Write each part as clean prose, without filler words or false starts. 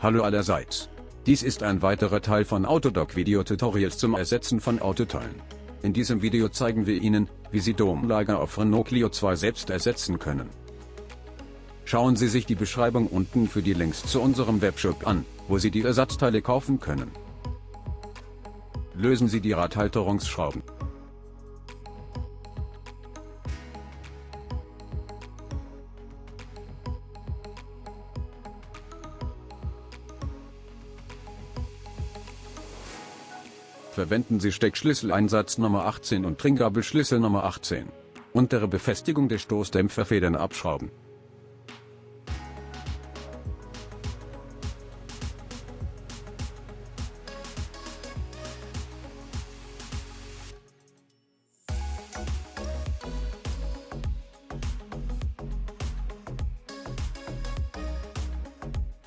Hallo allerseits. Dies ist ein weiterer Teil von Autodoc-Video-Tutorials zum Ersetzen von Autoteilen. In diesem Video zeigen wir Ihnen, wie Sie Domlager auf Renault Clio 2 selbst ersetzen können. Schauen Sie sich die Beschreibung unten für die Links zu unserem Webshop an, wo Sie die Ersatzteile kaufen können. Lösen Sie die Radhalterungsschrauben. Verwenden Sie Steckschlüsseleinsatz Nummer 18 und Trinkgabelschlüssel Nummer 18. Untere Befestigung der Stoßdämpferfedern abschrauben.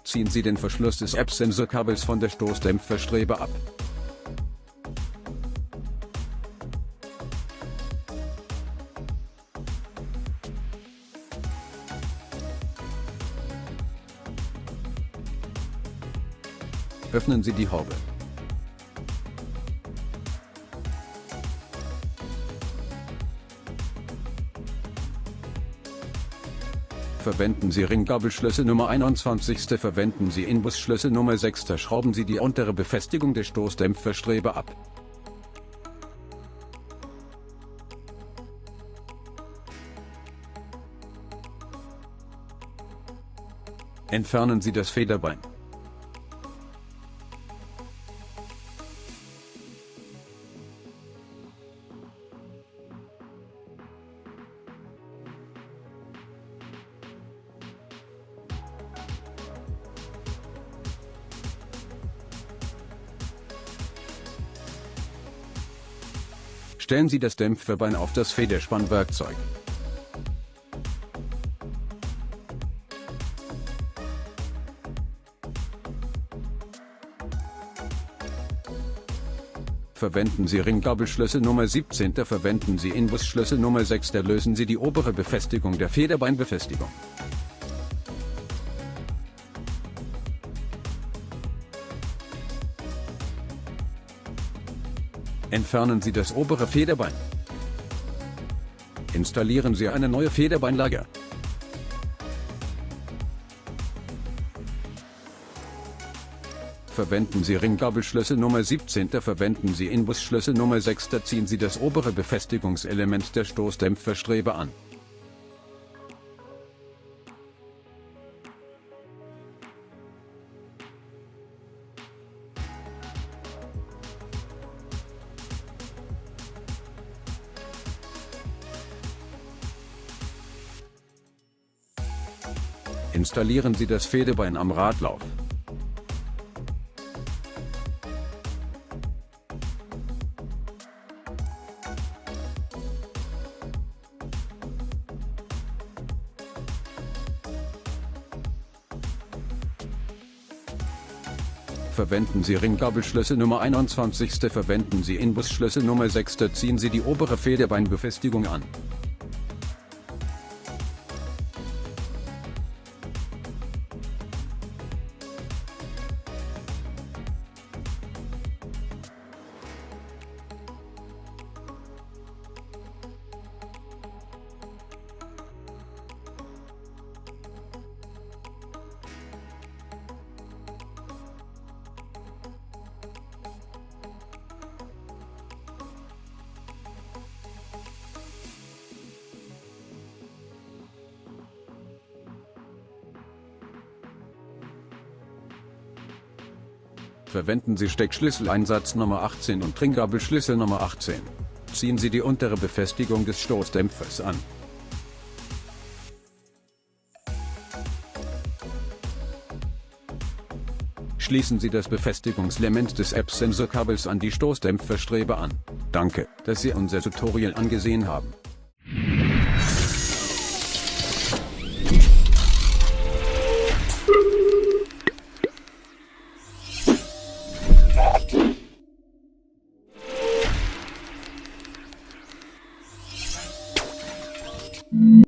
Ziehen Sie den Verschluss des Absensorkabels von der Stoßdämpferstrebe ab. Öffnen Sie die Haube. Verwenden Sie Ringgabelschlüssel Nummer 21. Verwenden Sie Inbusschlüssel Nummer 6. Schrauben Sie die untere Befestigung der Stoßdämpferstrebe ab. Entfernen Sie das Federbein. Stellen Sie das Dämpferbein auf das Federspannwerkzeug. Verwenden Sie Ringgabelschlüssel Nummer 17. Verwenden Sie Inbusschlüssel Nummer 6. Lösen Sie die obere Befestigung der Federbeinbefestigung. Entfernen Sie das obere Federbein. Installieren Sie eine neue Federbeinlage. Verwenden Sie Ringgabelschlüssel Nummer 17. Verwenden Sie Inbusschlüssel Nummer 6. Ziehen Sie das obere Befestigungselement der Stoßdämpferstrebe an. Installieren Sie das Federbein am Radlauf. Verwenden Sie Ringgabelschlüssel Nummer 21. Verwenden Sie Inbusschlüssel Nummer 6. Ziehen Sie die obere Federbeinbefestigung an. Verwenden Sie Steckschlüsseleinsatz Nummer 18 und Trinkgabelschlüssel Nummer 18. Ziehen Sie die untere Befestigung des Stoßdämpfers an. Schließen Sie das Befestigungselement des Absensorkabels an die Stoßdämpferstrebe an. Danke, dass Sie unser Tutorial angesehen haben. Mm-hmm.